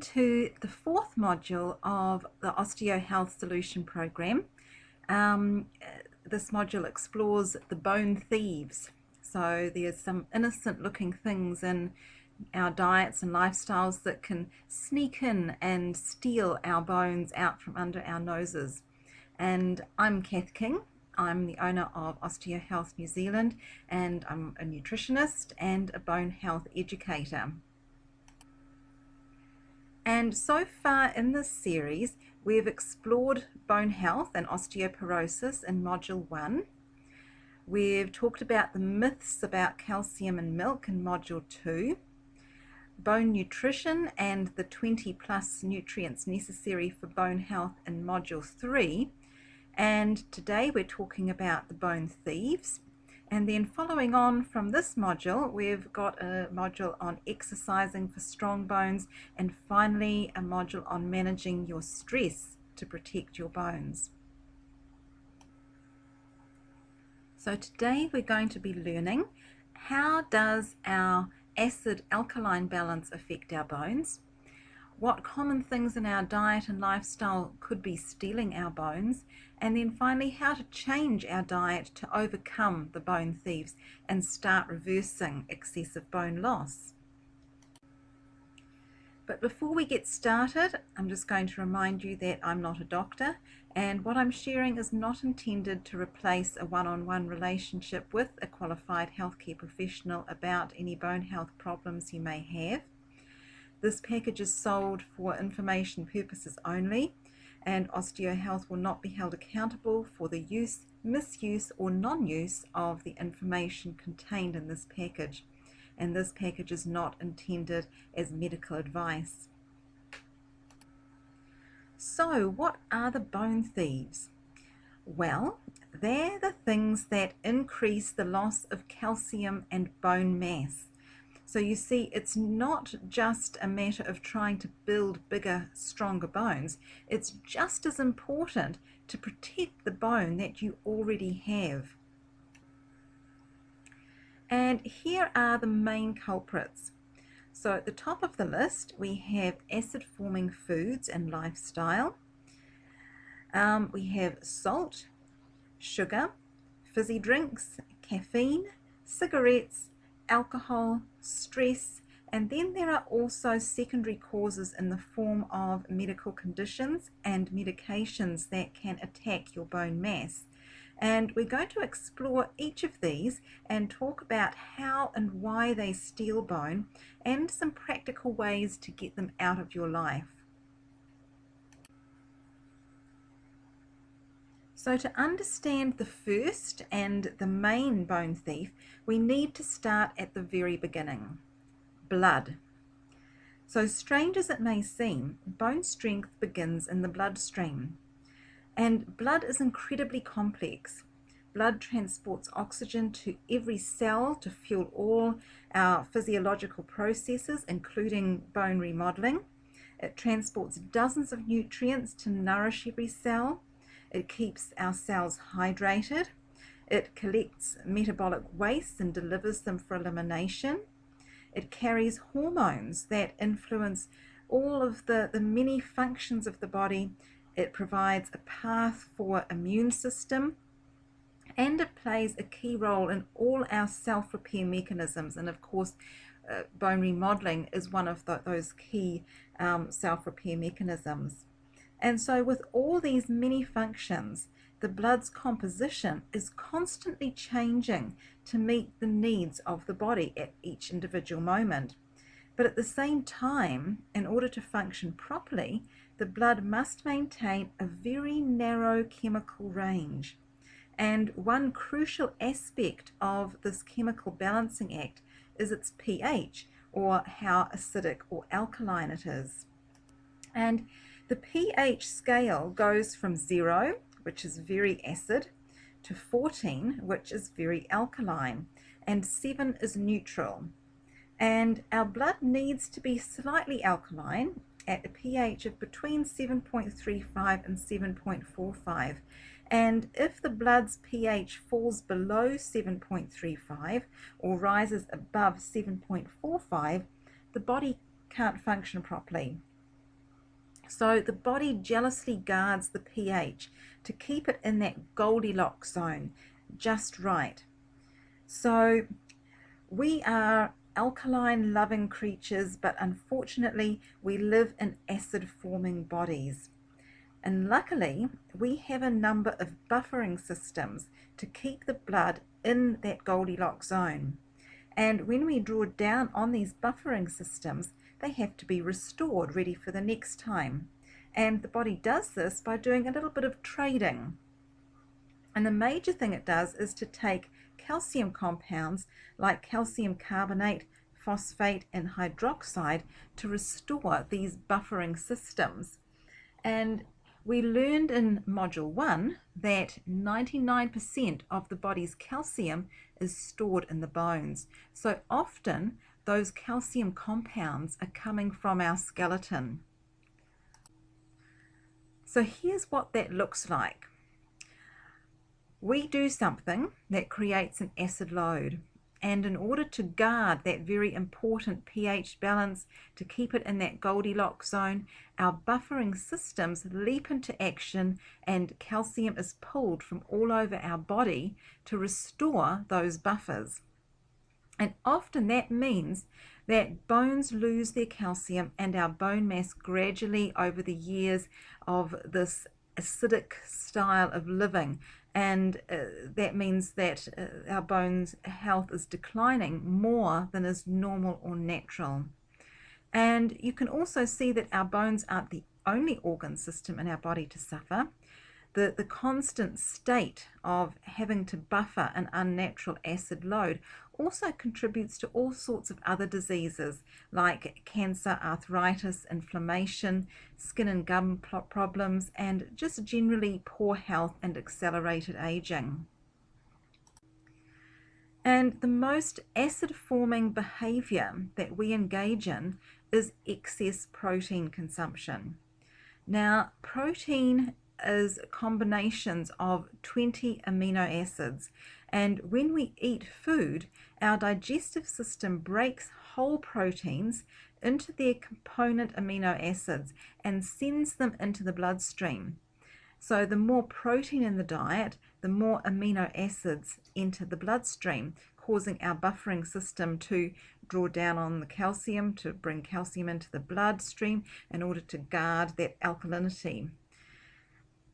to the fourth module of the Osteohealth Solution program. This module explores the bone thieves. So there's some innocent looking things in our diets and lifestyles that can sneak in and steal our bones out from under our noses. And I'm Kath King. I'm the owner of Osteohealth New Zealand, and I'm a nutritionist and a bone health educator. And so far in this series, we've explored bone health and osteoporosis in Module 1. We've talked about the myths about calcium in milk in Module 2, bone nutrition and the 20 plus nutrients necessary for bone health in Module 3. And today we're talking about the bone thieves. And then following on from this module, we've got a module on exercising for strong bones, and finally a module on managing your stress to protect your bones. So today we're going to be learning, how does our acid-alkaline balance affect our bones? What common things in our diet and lifestyle could be stealing our bones, and then finally how to change our diet to overcome the bone thieves and start reversing excessive bone loss. But before we get started, I'm just going to remind you that I'm not a doctor, and what I'm sharing is not intended to replace a one-on-one relationship with a qualified healthcare professional about any bone health problems you may have. This package is sold for information purposes only, and Osteohealth will not be held accountable for the use, misuse, or non-use of the information contained in this package. And this package is not intended as medical advice. So, what are the bone thieves? Well, they're the things that increase the loss of calcium and bone mass. So you see, it's not just a matter of trying to build bigger, stronger bones. It's just as important to protect the bone that you already have. And here are the main culprits. So at the top of the list, we have acid-forming foods and lifestyle. We have salt, sugar, fizzy drinks, caffeine, cigarettes, alcohol, stress, and then there are also secondary causes in the form of medical conditions and medications that can attack your bone mass. And we're going to explore each of these and talk about how and why they steal bone and some practical ways to get them out of your life. So to understand the first and the main bone thief, we need to start at the very beginning, blood. So strange as it may seem, bone strength begins in the bloodstream. And blood is incredibly complex. Blood transports oxygen to every cell to fuel all our physiological processes, including bone remodeling. It transports dozens of nutrients to nourish every cell. It keeps our cells hydrated. It collects metabolic waste and delivers them for elimination. It carries hormones that influence all of the many functions of the body. It provides a path for immune system, and it plays a key role in all our self-repair mechanisms. And of course, bone remodeling is one of those key self-repair mechanisms. And so with all these many functions, the blood's composition is constantly changing to meet the needs of the body at each individual moment. But at the same time, in order to function properly, the blood must maintain a very narrow chemical range. And one crucial aspect of this chemical balancing act is its pH, or how acidic or alkaline it is. And the pH scale goes from 0, which is very acid, to 14, which is very alkaline, and 7 is neutral. And our blood needs to be slightly alkaline at a pH of between 7.35 and 7.45. And if the blood's pH falls below 7.35 or rises above 7.45, the body can't function properly. So the body jealously guards the pH to keep it in that Goldilocks zone, just right. So we are alkaline loving creatures, but unfortunately we live in acid forming bodies. And luckily we have a number of buffering systems to keep the blood in that Goldilocks zone. And when we draw down on these buffering systems, they have to be restored, ready for the next time. And the body does this by doing a little bit of trading. And the major thing it does is to take calcium compounds like calcium carbonate, phosphate, and hydroxide to restore these buffering systems. And we learned in Module 1 that 99% of the body's calcium is stored in the bones. So often those calcium compounds are coming from our skeleton. So here's what that looks like. We do something that creates an acid load, and in order to guard that very important pH balance, to keep it in that Goldilocks zone, our buffering systems leap into action and calcium is pulled from all over our body to restore those buffers. And often that means that bones lose their calcium and our bone mass gradually over the years of this acidic style of living, and that means that our bones health is declining more than is normal or natural. And you can also see that our bones aren't the only organ system in our body to suffer. The constant state of having to buffer an unnatural acid load also contributes to all sorts of other diseases like cancer, arthritis, inflammation, skin and gum problems, and just generally poor health and accelerated aging. And the most acid-forming behavior that we engage in is excess protein consumption. Now, protein is combinations of 20 amino acids, and when we eat food, our digestive system breaks whole proteins into their component amino acids and sends them into the bloodstream. So the more protein in the diet, the more amino acids enter the bloodstream, causing our buffering system to draw down on the calcium, to bring calcium into the bloodstream in order to guard that alkalinity.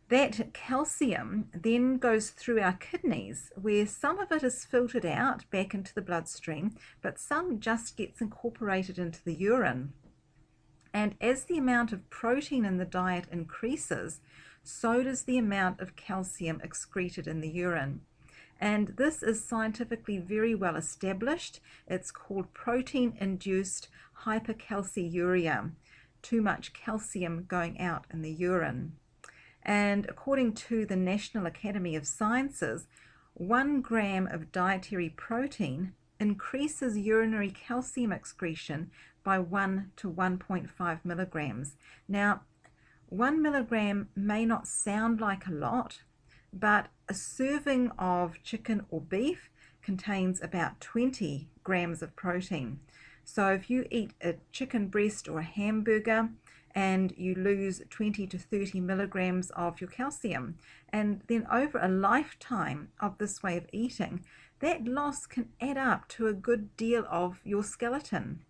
That calcium then goes through our kidneys, where some of it is filtered out back into the bloodstream, but some just gets incorporated into the urine. And as the amount of protein in the diet increases, so does the amount of calcium excreted in the urine. And this is scientifically very well established. It's called protein-induced hypercalciuria, too much calcium going out in the urine. And according to the National Academy of Sciences, 1 gram of dietary protein increases urinary calcium excretion by 1 to 1.5 milligrams. Now, 1 milligram may not sound like a lot, but a serving of chicken or beef contains about 20 grams of protein. So if you eat a chicken breast or a hamburger, and you lose 20 to 30 milligrams of your calcium, and then over a lifetime of this way of eating, that loss can add up to a good deal of your skeleton.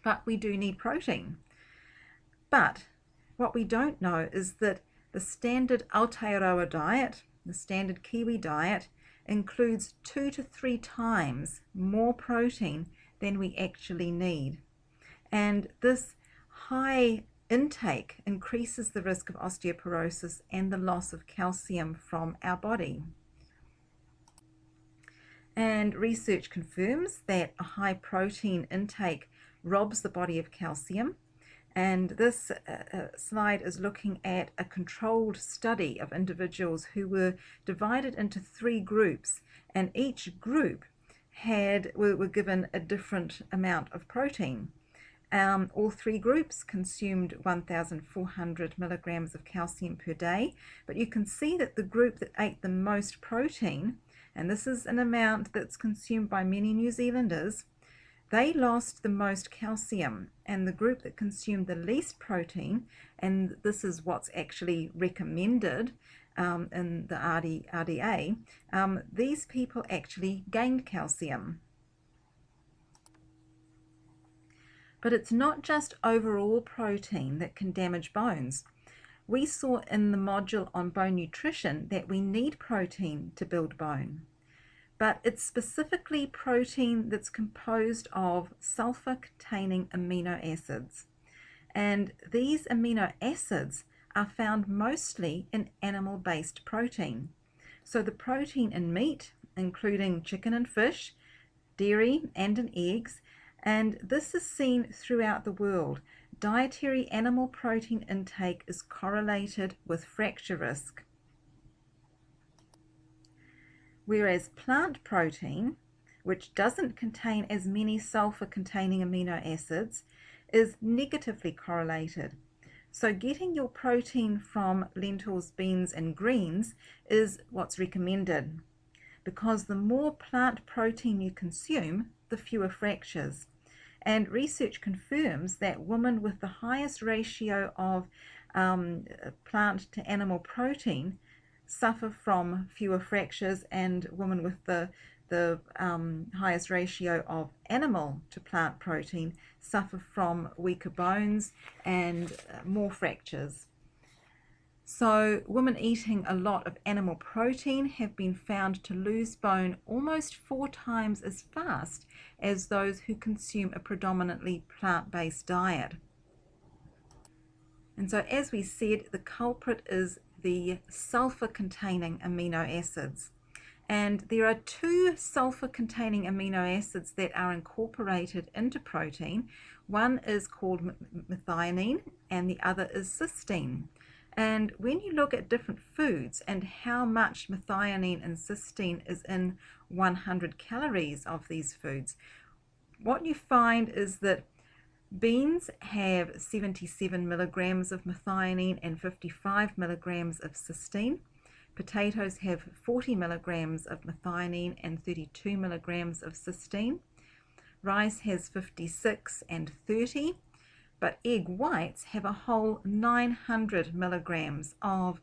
But we do need protein. But what we don't know is that the standard Aotearoa diet, the standard Kiwi diet, includes 2 to 3 times more protein than we actually need. And this high intake increases the risk of osteoporosis and the loss of calcium from our body. And research confirms that a high protein intake robs the body of calcium. And this slide is looking at a controlled study of individuals who were divided into 3 groups, and each group were given a different amount of protein. All 3 groups consumed 1,400 milligrams of calcium per day, but you can see that the group that ate the most protein, and this is an amount that's consumed by many New Zealanders, they lost the most calcium, and the group that consumed the least protein, and this is what's actually recommended in the RDA, these people actually gained calcium. But it's not just overall protein that can damage bones. We saw in the module on bone nutrition that we need protein to build bone. But it's specifically protein that's composed of sulfur-containing amino acids. And these amino acids are found mostly in animal-based protein. So the protein in meat, including chicken and fish, dairy, and in eggs, and this is seen throughout the world. Dietary animal protein intake is correlated with fracture risk. Whereas plant protein, which doesn't contain as many sulfur-containing amino acids, is negatively correlated. So getting your protein from lentils, beans, and greens is what's recommended, because the more plant protein you consume, the fewer fractures. And research confirms that women with the highest ratio of plant to animal protein suffer from fewer fractures, and women with the highest ratio of animal to plant protein suffer from weaker bones and more fractures. So women eating a lot of animal protein have been found to lose bone almost 4 times as fast as those who consume a predominantly plant-based diet. And so, as we said, the culprit is the sulfur-containing amino acids. And there are 2 sulfur-containing amino acids that are incorporated into protein. One is called methionine and the other is cysteine. And when you look at different foods and how much methionine and cysteine is in 100 calories of these foods, what you find is that beans have 77 milligrams of methionine and 55 milligrams of cysteine. Potatoes have 40 milligrams of methionine and 32 milligrams of cysteine. Rice has 56 and 30. But egg whites have a whole 900 milligrams of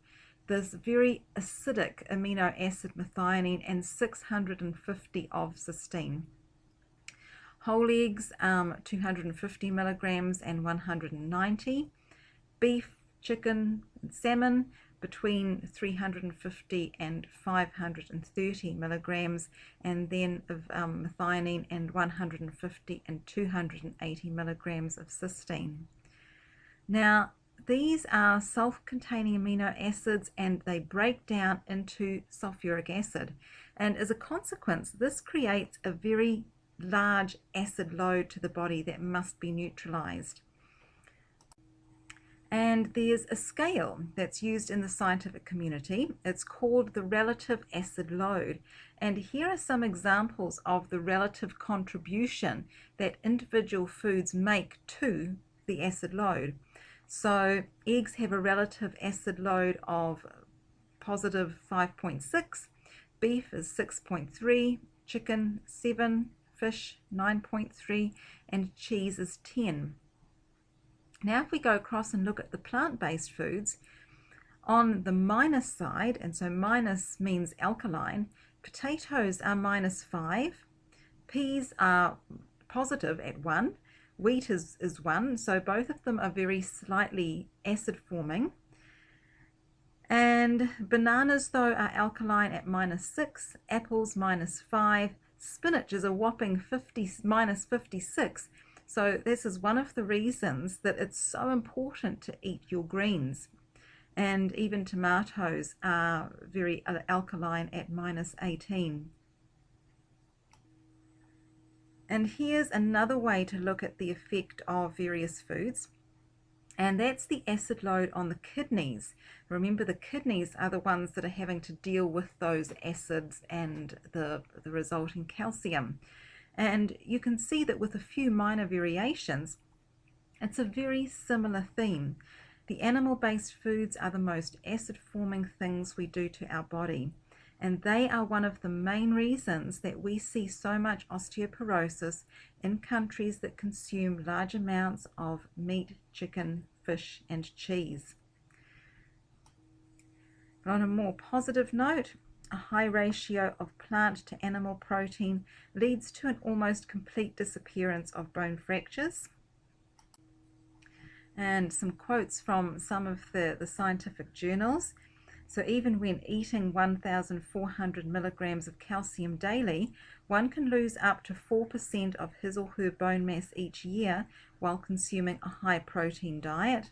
this very acidic amino acid methionine and 650 of cysteine. Whole eggs, 250 milligrams and 190. Beef, chicken, and salmon, between 350 and 530 milligrams, and then of methionine, and 150 and 280 milligrams of cysteine. Now, these are self-containing amino acids, and they break down into sulfuric acid, and as a consequence, this creates a very large acid load to the body that must be neutralized. And there's a scale that's used in the scientific community. It's called the relative acid load. And here are some examples of the relative contribution that individual foods make to the acid load. So eggs have a relative acid load of positive 5.6, beef is 6.3, chicken 7, fish 9.3, and cheese is 10. Now if we go across and look at the plant-based foods, on the minus side, and so minus means alkaline, potatoes are minus 5, peas are positive at 1, wheat is 1, so both of them are very slightly acid forming. And bananas though are alkaline at minus 6, apples minus 5, spinach is a whopping minus 56. So this is one of the reasons that it's so important to eat your greens. And even tomatoes are very alkaline at minus 18. And here's another way to look at the effect of various foods, and that's the acid load on the kidneys. Remember, the kidneys are the ones that are having to deal with those acids and the resulting calcium. And you can see that with a few minor variations, it's a very similar theme. The animal-based foods are the most acid-forming things we do to our body. and they are one of the main reasons that we see so much osteoporosis in countries that consume large amounts of meat, chicken, fish, and cheese. But on a more positive note, a high ratio of plant to animal protein leads to an almost complete disappearance of bone fractures. And some quotes from some of the scientific journals. So even when eating 1,400 milligrams of calcium daily, one can lose up to 4% of his or her bone mass each year while consuming a high protein diet.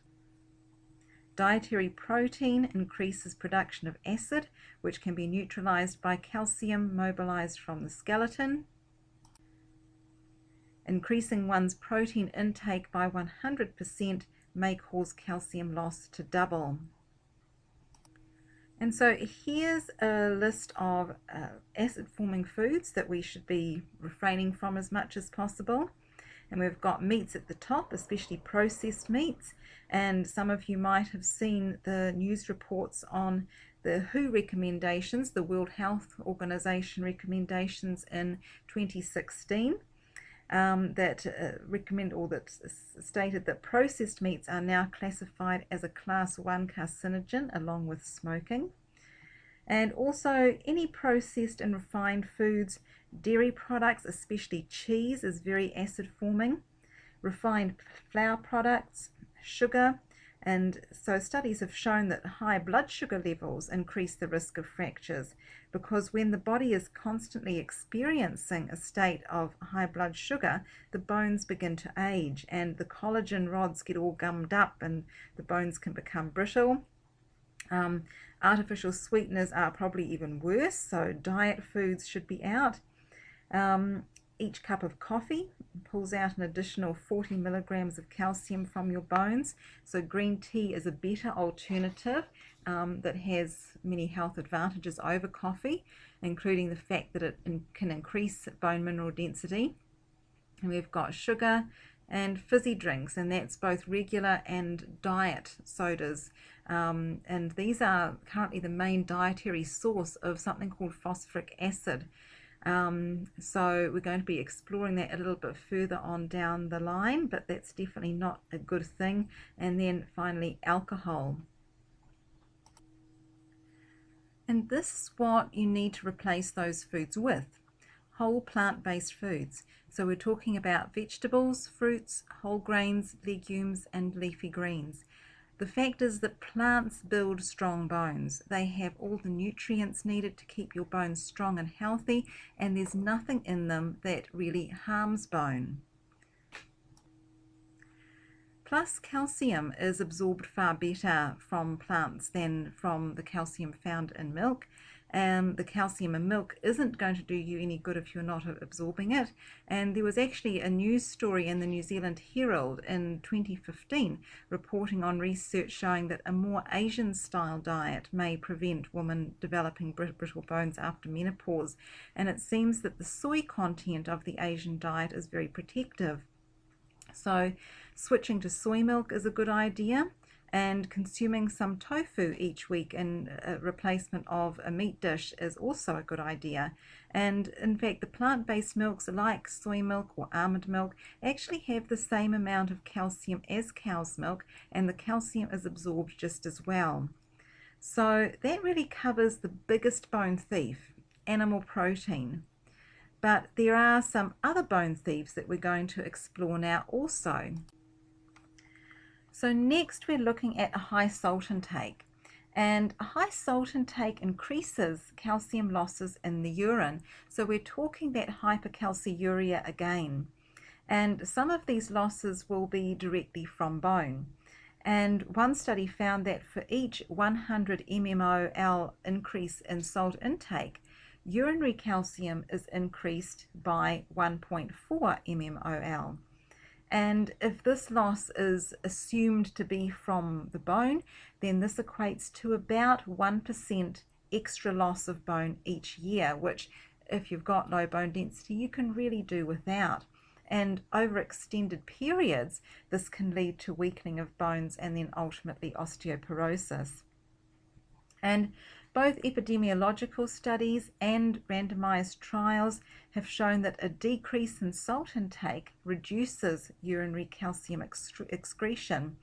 Dietary protein increases production of acid, which can be neutralized by calcium mobilized from the skeleton. Increasing one's protein intake by 100% may cause calcium loss to double. And so here's a list of acid-forming foods that we should be refraining from as much as possible. And we've got meats at the top, especially processed meats. And some of you might have seen the news reports on the WHO recommendations, the World Health Organization recommendations in 2016. That recommend, or that stated that processed meats are now classified as a class 1 carcinogen along with smoking. And also any processed and refined foods, dairy products, especially cheese, is very acid forming. Refined flour products, sugar, and so studies have shown that high blood sugar levels increase the risk of fractures, because when the body is constantly experiencing a state of high blood sugar, the bones begin to age and the collagen rods get all gummed up and the bones can become brittle. Artificial sweeteners are probably even worse, so diet foods should be out. Each cup of coffee pulls out an additional 40 milligrams of calcium from your bones. So green tea is a better alternative that has many health advantages over coffee, including the fact that it can increase bone mineral density. And we've got sugar and fizzy drinks, and that's both regular and diet sodas. And these are currently the main dietary source of something called phosphoric acid. So we're going to be exploring that a little bit further on down the line, but that's definitely not a good thing. And then finally, alcohol. And this is what you need to replace those foods with: whole plant-based foods. So we're talking about vegetables, fruits, whole grains, legumes, and leafy greens. The fact is that plants build strong bones. They have all the nutrients needed to keep your bones strong and healthy, and there's nothing in them that really harms bone. Plus, calcium is absorbed far better from plants than from the calcium found in milk. The calcium in milk isn't going to do you any good if you're not absorbing it. And there was actually a news story in the New Zealand Herald in 2015 reporting on research showing that a more Asian style diet may prevent women developing brittle bones after menopause. And it seems that the soy content of the Asian diet is very protective. So switching to soy milk is a good idea, and consuming some tofu each week in replacement of a meat dish is also a good idea. And in fact, the plant-based milks like soy milk or almond milk actually have the same amount of calcium as cow's milk, and the calcium is absorbed just as well. So that really covers the biggest bone thief, animal protein. But there are some other bone thieves that we're going to explore now also. So next we're looking at a high salt intake. And a high salt intake increases calcium losses in the urine. So we're talking that hypercalciuria again. And some of these losses will be directly from bone. And one study found that for each 100 mmol increase in salt intake, urinary calcium is increased by 1.4 mmol. And if this loss is assumed to be from the bone, then this equates to about 1% extra loss of bone each year, which if you've got low bone density, you can really do without. And over extended periods, this can lead to weakening of bones and then ultimately osteoporosis. And Both epidemiological studies and randomized trials have shown that a decrease in salt intake reduces urinary calcium excretion.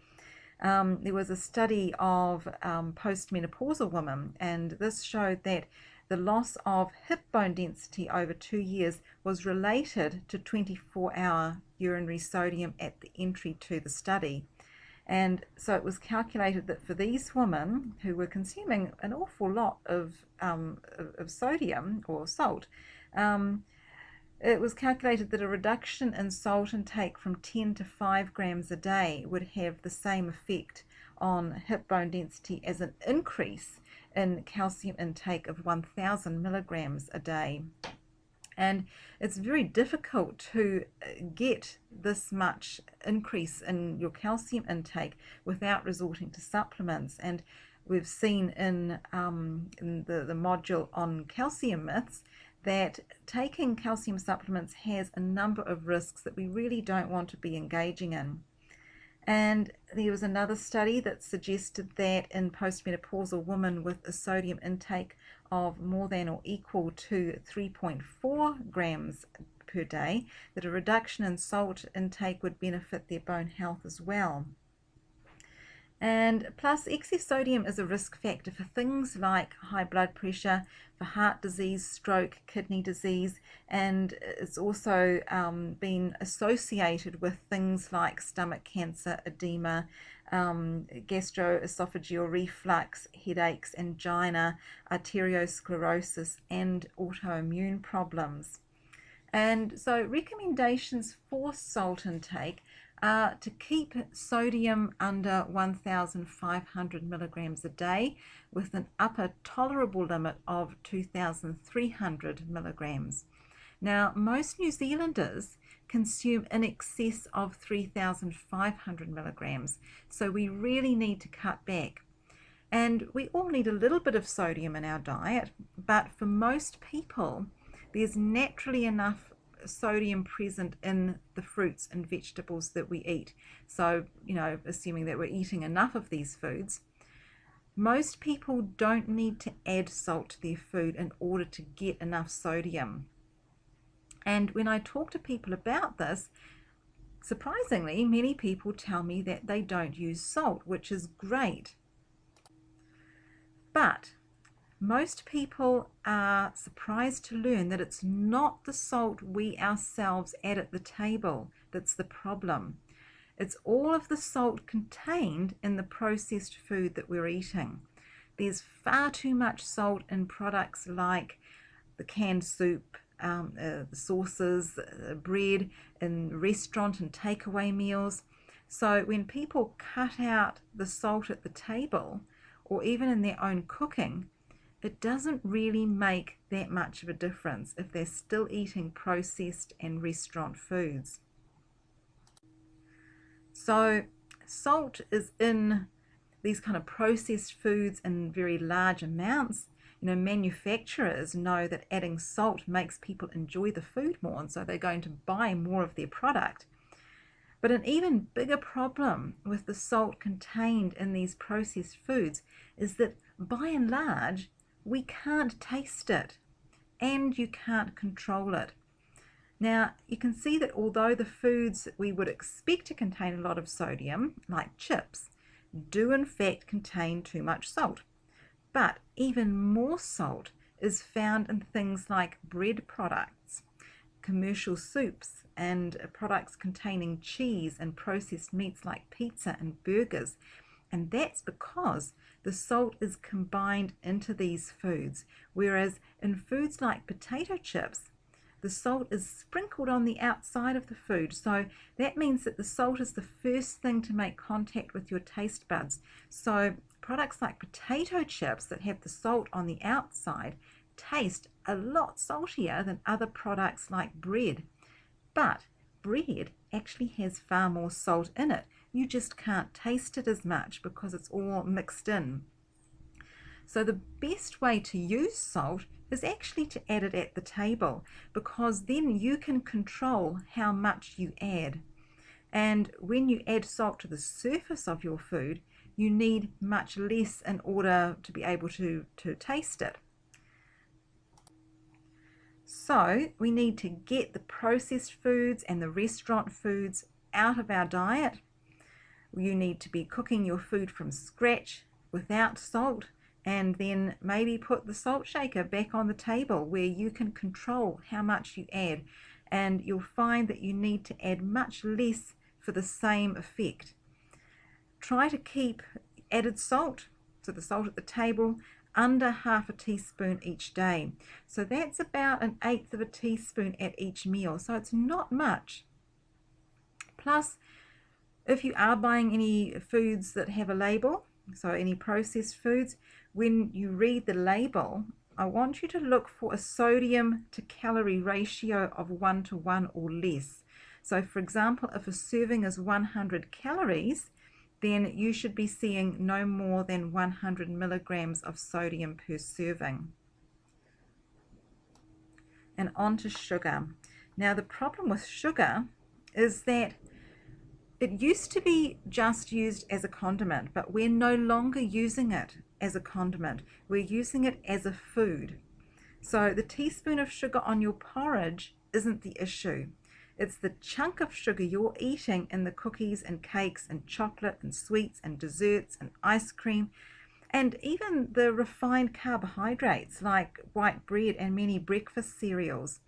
There was a study of postmenopausal women, and this showed that the loss of hip bone density over 2 years was related to 24-hour urinary sodium at the entry to the study. And so it was calculated that for these women who were consuming an awful lot of sodium or salt, it was calculated that a reduction in salt intake from 10 to 5 grams a day would have the same effect on hip bone density as an increase in calcium intake of 1,000 milligrams a day. And it's very difficult to get this much increase in your calcium intake without resorting to supplements. And we've seen in the module on calcium myths that taking calcium supplements has a number of risks that we really don't want to be engaging in. And there was another study that suggested that in postmenopausal women with a sodium intake of more than or equal to 3.4 grams per day, that a reduction in salt intake would benefit their bone health as well. And plus, excess sodium is a risk factor for things like high blood pressure, for heart disease, stroke, kidney disease, and it's also been associated with things like stomach cancer, edema, gastroesophageal reflux, headaches, angina, arteriosclerosis, and autoimmune problems. And so recommendations for salt intake are to keep sodium under 1,500 milligrams a day with an upper tolerable limit of 2,300 milligrams. Now, most New Zealanders consume in excess of 3,500 milligrams, so we really need to cut back. And we all need a little bit of sodium in our diet, but for most people, there's naturally enough sodium present in the fruits and vegetables that we eat. So, assuming that we're eating enough of these foods, most people don't need to add salt to their food in order to get enough sodium. And when I talk to people about this, surprisingly, many people tell me that they don't use salt, which is great. But most people are surprised to learn that it's not the salt we ourselves add at the table that's the problem. It's all of the salt contained in the processed food that we're eating. There's far too much salt in products like the canned soup, the sauces, bread, in restaurant and takeaway meals. So when people cut out the salt at the table, or even in their own cooking, it doesn't really make that much of a difference if they're still eating processed and restaurant foods. So salt is in these kind of processed foods in very large amounts. Manufacturers know that adding salt makes people enjoy the food more, and so they're going to buy more of their product. But an even bigger problem with the salt contained in these processed foods is that by and large, we can't taste it and you can't control it. Now, you can see that although the foods we would expect to contain a lot of sodium, like chips, do in fact contain too much salt. But even more salt is found in things like bread products, commercial soups, and products containing cheese and processed meats like pizza and burgers. And that's because the salt is combined into these foods, whereas in foods like potato chips, the salt is sprinkled on the outside of the food. So that means that the salt is the first thing to make contact with your taste buds. So products like potato chips that have the salt on the outside taste a lot saltier than other products like bread. But bread actually has far more salt in it. You just can't taste it as much because it's all mixed in. So the best way to use salt is actually to add it at the table, because then you can control how much you add. And when you add salt to the surface of your food, you need much less in order to be able to taste it. So we need to get the processed foods and the restaurant foods out of our diet. You need to be cooking your food from scratch without salt, and then maybe put the salt shaker back on the table where you can control how much you add, and you'll find that you need to add much less for the same effect. Try to keep added salt, so the salt at the table, under half a teaspoon each day. So that's about 1/8 of a teaspoon at each meal, so it's not much. Plus, if you are buying any foods that have a label, so any processed foods, when you read the label, I want you to look for a sodium to calorie ratio of 1:1 or less. So for example, if a serving is 100 calories, then you should be seeing no more than 100 milligrams of sodium per serving. And on to sugar. Now the problem with sugar is that it used to be just used as a condiment, but we're no longer using it as a condiment. We're using it as a food. So the teaspoon of sugar on your porridge isn't the issue. It's the chunk of sugar you're eating in the cookies and cakes and chocolate and sweets and desserts and ice cream, and even the refined carbohydrates like white bread and many breakfast cereals.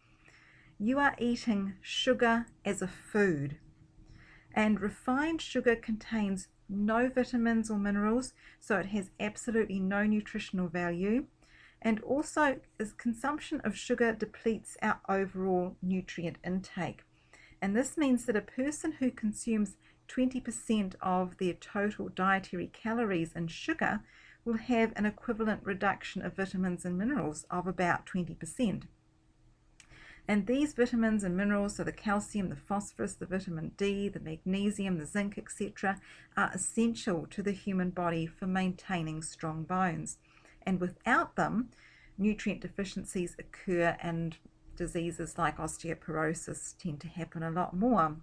You are eating sugar as a food. And refined sugar contains no vitamins or minerals, so it has absolutely no nutritional value. And also, consumption of sugar depletes our overall nutrient intake. And this means that a person who consumes 20% of their total dietary calories in sugar will have an equivalent reduction of vitamins and minerals of about 20%. And these vitamins and minerals, so the calcium, the phosphorus, the vitamin D, the magnesium, the zinc, etc., are essential to the human body for maintaining strong bones. And without them, nutrient deficiencies occur and diseases like osteoporosis tend to happen a lot more.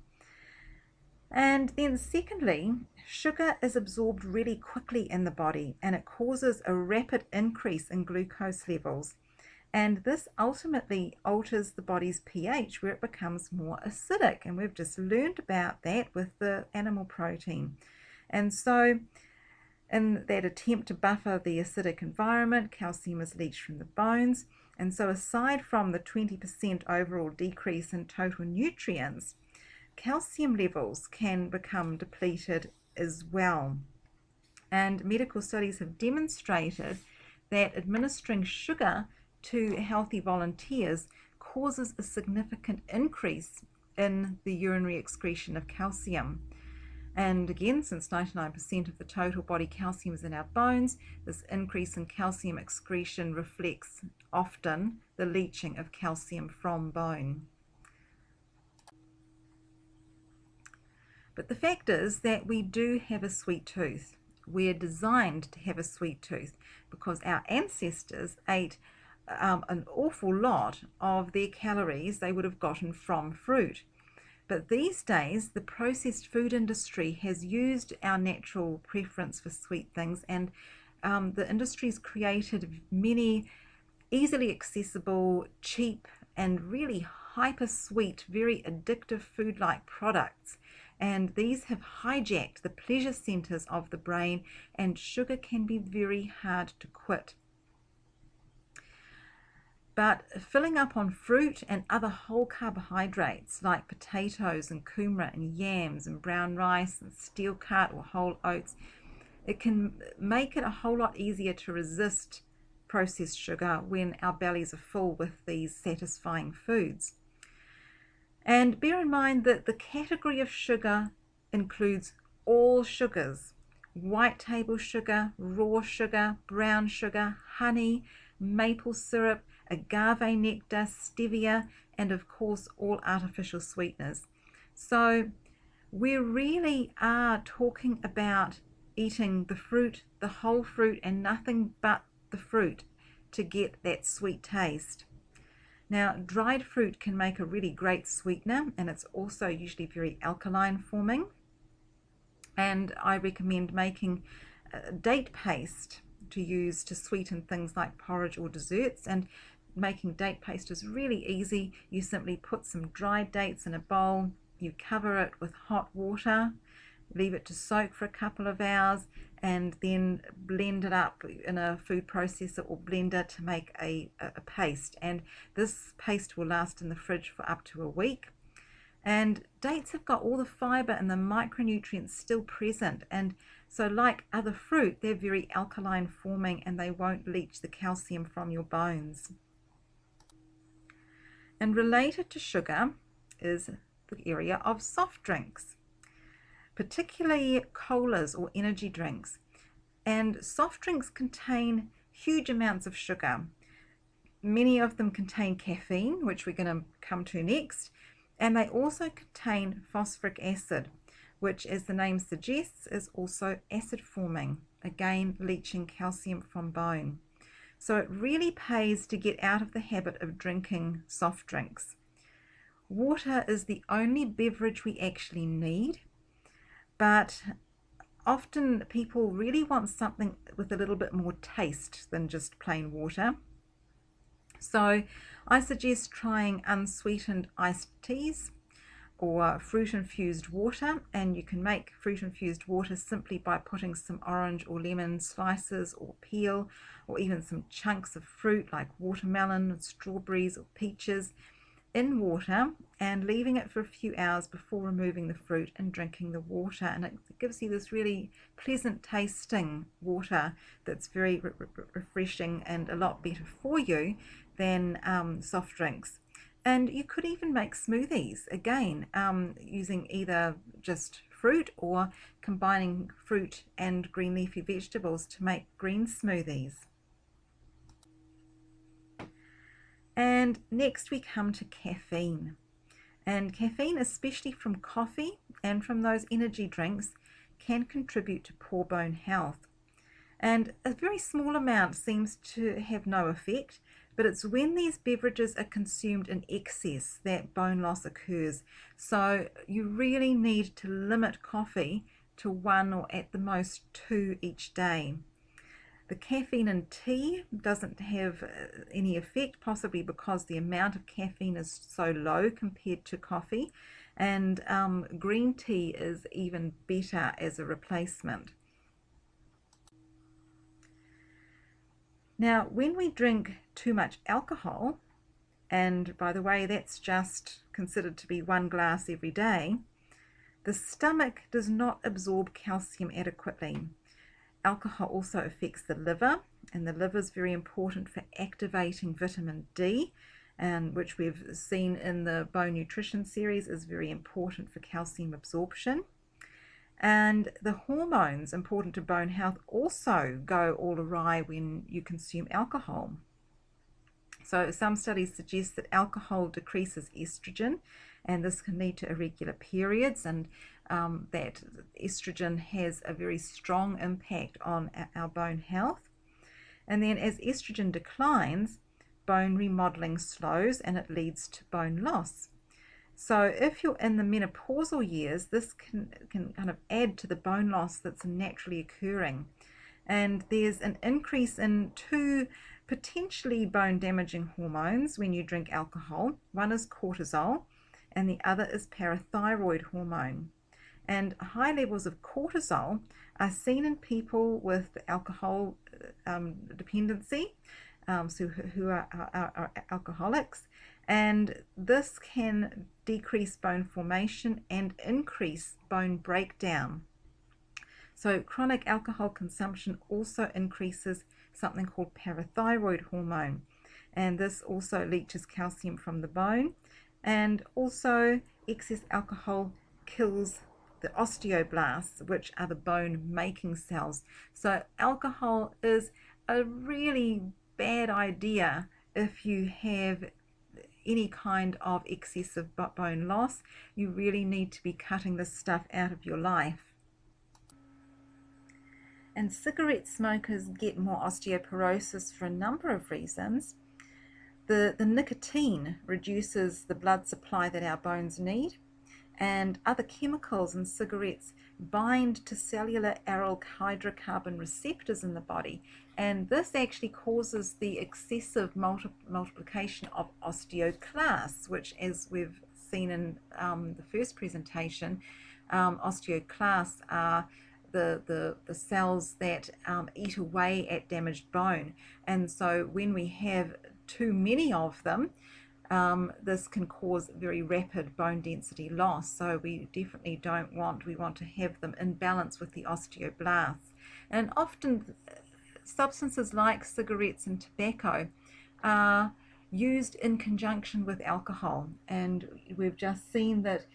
And then secondly, sugar is absorbed really quickly in the body, and it causes a rapid increase in glucose levels. And this ultimately alters the body's pH, where it becomes more acidic. And we've just learned about that with the animal protein. And so in that attempt to buffer the acidic environment, calcium is leached from the bones. And so aside from the 20% overall decrease in total nutrients, calcium levels can become depleted as well. And medical studies have demonstrated that administering sugar to healthy volunteers causes a significant increase in the urinary excretion of calcium. And again, since 99% of the total body calcium is in our bones, this increase in calcium excretion reflects often the leaching of calcium from bone. But the fact is that we do have a sweet tooth. We're designed to have a sweet tooth because our ancestors ate an awful lot of their calories they would have gotten from fruit. But these days, the processed food industry has used our natural preference for sweet things, and the industry's created many easily accessible, cheap, and really hyper sweet, very addictive food-like products. And these have hijacked the pleasure centers of the brain, and sugar can be very hard to quit. But filling up on fruit and other whole carbohydrates like potatoes and kumara and yams and brown rice and steel cut or whole oats, it can make it a whole lot easier to resist processed sugar when our bellies are full with these satisfying foods. And bear in mind that the category of sugar includes all sugars: white table sugar, raw sugar, brown sugar, honey, maple syrup, agave nectar, stevia, and of course all artificial sweeteners. So we really are talking about eating the fruit, the whole fruit, and nothing but the fruit to get that sweet taste. Now, dried fruit can make a really great sweetener, and it's also usually very alkaline forming. And I recommend making date paste to use to sweeten things like porridge or desserts. And making date paste is really easy. You simply put some dried dates in a bowl, you cover it with hot water, leave it to soak for a couple of hours, and then blend it up in a food processor or blender to make a paste. And this paste will last in the fridge for up to a week. And dates have got all the fiber and the micronutrients still present, and so like other fruit, they're very alkaline forming and they won't leach the calcium from your bones. And related to sugar is the area of soft drinks, particularly colas or energy drinks. And soft drinks contain huge amounts of sugar. Many of them contain caffeine, which we're going to come to next, and they also contain phosphoric acid, which, as the name suggests, is also acid forming, again leaching calcium from bone. So it really pays to get out of the habit of drinking soft drinks. Water is the only beverage we actually need, but often people really want something with a little bit more taste than just plain water. So I suggest trying unsweetened iced teas or fruit-infused water, and you can make fruit-infused water simply by putting some orange or lemon slices or peel, or even some chunks of fruit like watermelon, strawberries or peaches in water, and leaving it for a few hours before removing the fruit and drinking the water. And it gives you this really pleasant tasting water that's very refreshing and a lot better for you than soft drinks. And you could even make smoothies, again, using either just fruit or combining fruit and green leafy vegetables to make green smoothies. And next we come to caffeine. And caffeine, especially from coffee and from those energy drinks, can contribute to poor bone health. And a very small amount seems to have no effect, but it's when these beverages are consumed in excess that bone loss occurs. So you really need to limit coffee to 1 or at the most 2 each day. The caffeine in tea doesn't have any effect, possibly because the amount of caffeine is so low compared to coffee, and green tea is even better as a replacement. Now, when we drink too much alcohol, and by the way, that's just considered to be 1 glass every day, the stomach does not absorb calcium adequately. Alcohol also affects the liver, and the liver is very important for activating vitamin D, and which we've seen in the bone nutrition series is very important for calcium absorption. And the hormones important to bone health also go all awry when you consume alcohol. So some studies suggest that alcohol decreases estrogen, and this can lead to irregular periods, and that estrogen has a very strong impact on our bone health. And then as estrogen declines, bone remodeling slows and it leads to bone loss. So if you're in the menopausal years, this can kind of add to the bone loss that's naturally occurring. And there's an increase in 2 potentially bone damaging hormones when you drink alcohol. One is cortisol and the other is parathyroid hormone. And high levels of cortisol are seen in people with alcohol dependency, so who are alcoholics, and this can decrease bone formation and increase bone breakdown. So chronic alcohol consumption also increases something called parathyroid hormone, and this also leaches calcium from the bone, and also excess alcohol kills the osteoblasts, which are the bone making cells. So alcohol is a really bad idea if you have any kind of excessive bone loss. You really need to be cutting this stuff out of your life. And cigarette smokers get more osteoporosis for a number of reasons. The nicotine reduces the blood supply that our bones need, and other chemicals in cigarettes bind to cellular aryl hydrocarbon receptors in the body, and this actually causes the excessive multiplication of osteoclasts, which, as we've seen in the first presentation, osteoclasts are the cells that eat away at damaged bone. And so when we have too many of them, this can cause very rapid bone density loss. So we definitely we want to have them in balance with the osteoblasts. And often substances like cigarettes and tobacco are used in conjunction with alcohol, and we've just seen that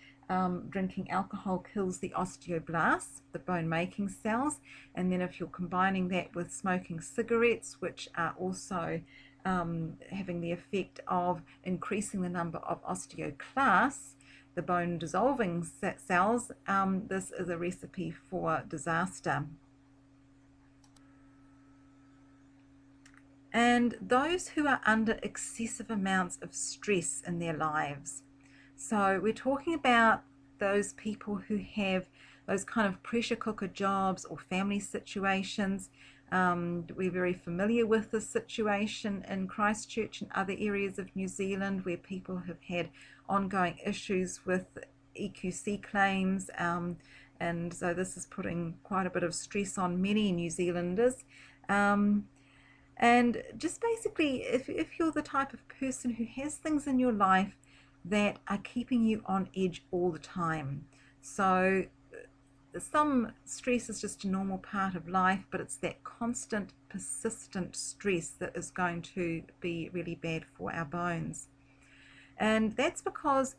drinking alcohol kills the osteoblasts, the bone making cells, and then if you're combining that with smoking cigarettes, which are also having the effect of increasing the number of osteoclasts, the bone dissolving cells, this is a recipe for disaster. And those who are under excessive amounts of stress in their lives. So we're talking about those people who have those kind of pressure cooker jobs or family situations. We're very familiar with this situation in Christchurch and other areas of New Zealand where people have had ongoing issues with EQC claims, and so this is putting quite a bit of stress on many New Zealanders. And just basically, if you're the type of person who has things in your life that are keeping you on edge all the time, so some stress is just a normal part of life, but it's that constant, persistent stress that is going to be really bad for our bones. And that's because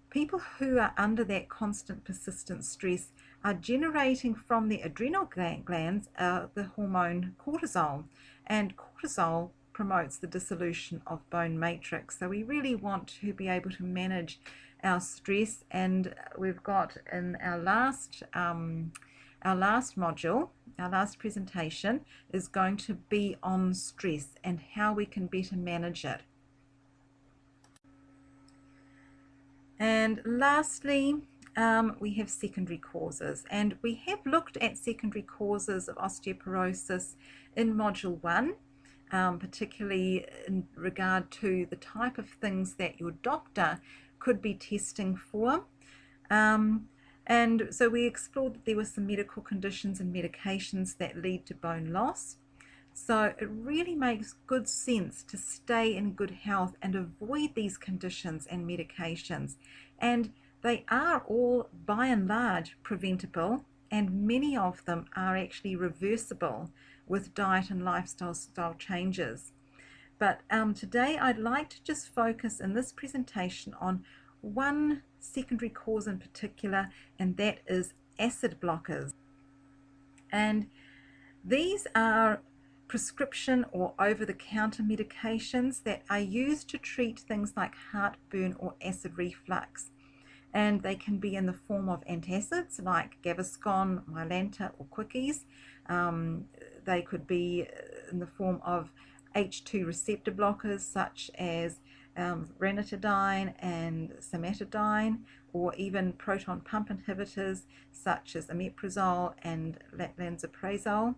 people who are under that constant, persistent stress are generating from the adrenal glands the hormone cortisol, and cortisol promotes the dissolution of bone matrix. So we really want to be able to manage our stress, and we've got in our last module, our last presentation is going to be on stress and how we can better manage it. And lastly, we have secondary causes, and we have looked at secondary causes of osteoporosis in module 1, particularly in regard to the type of things that your doctor could be testing for. And so we explored that there were some medical conditions and medications that lead to bone loss. So it really makes good sense to stay in good health and avoid these conditions and medications. And they are all, by and large, preventable, and many of them are actually reversible with diet and lifestyle changes. But today I'd like to just focus in this presentation on one secondary cause in particular, and that is acid blockers. And these are prescription or over-the-counter medications that are used to treat things like heartburn or acid reflux. And they can be in the form of antacids like Gaviscon, Mylanta, or Quickies. They could be in the form of H2 receptor blockers such as ranitidine and cimetidine, or even proton pump inhibitors such as omeprazole and lansoprazole.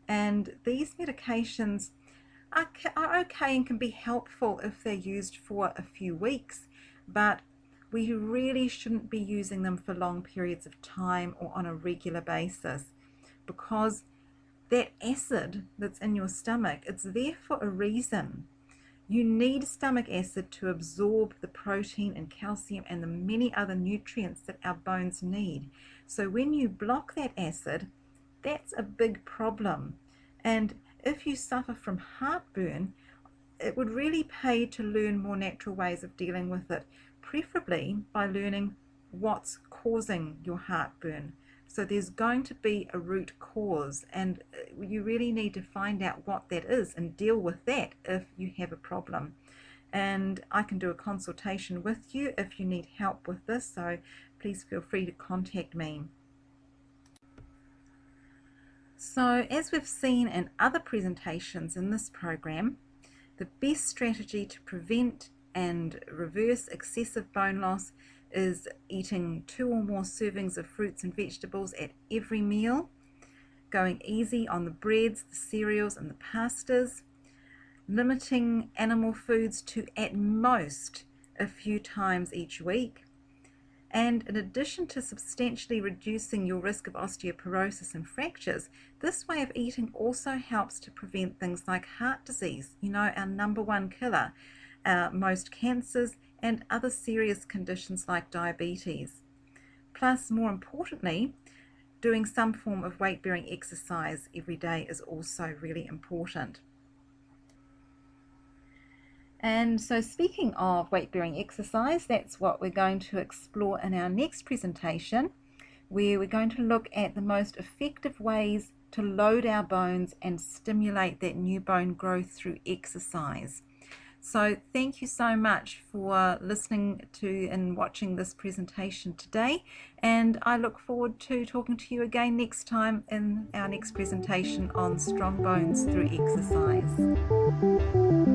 And these medications are okay and can be helpful if they're used for a few weeks, but we really shouldn't be using them for long periods of time or on a regular basis, because that acid that's in your stomach, it's there for a reason. You need stomach acid to absorb the protein and calcium and the many other nutrients that our bones need. So when you block that acid, that's a big problem. And if you suffer from heartburn, it would really pay to learn more natural ways of dealing with it, preferably by learning what's causing your heartburn. So there's going to be a root cause, and you really need to find out what that is and deal with that if you have a problem. And I can do a consultation with you if you need help with this, so please feel free to contact me. So as we've seen in other presentations in this program, the best strategy to prevent and reverse excessive bone loss is eating 2 or more servings of fruits and vegetables at every meal, going easy on the breads, the cereals, and the pastas, limiting animal foods to at most a few times each week. And in addition to substantially reducing your risk of osteoporosis and fractures, this way of eating also helps to prevent things like heart disease, our number one killer, most cancers, and other serious conditions like diabetes. Plus, more importantly, doing some form of weight-bearing exercise every day is also really important. And so speaking of weight-bearing exercise, that's what we're going to explore in our next presentation, where we're going to look at the most effective ways to load our bones and stimulate that new bone growth through exercise. So thank you so much for listening to and watching this presentation today, and I look forward to talking to you again next time in our next presentation on strong bones through exercise.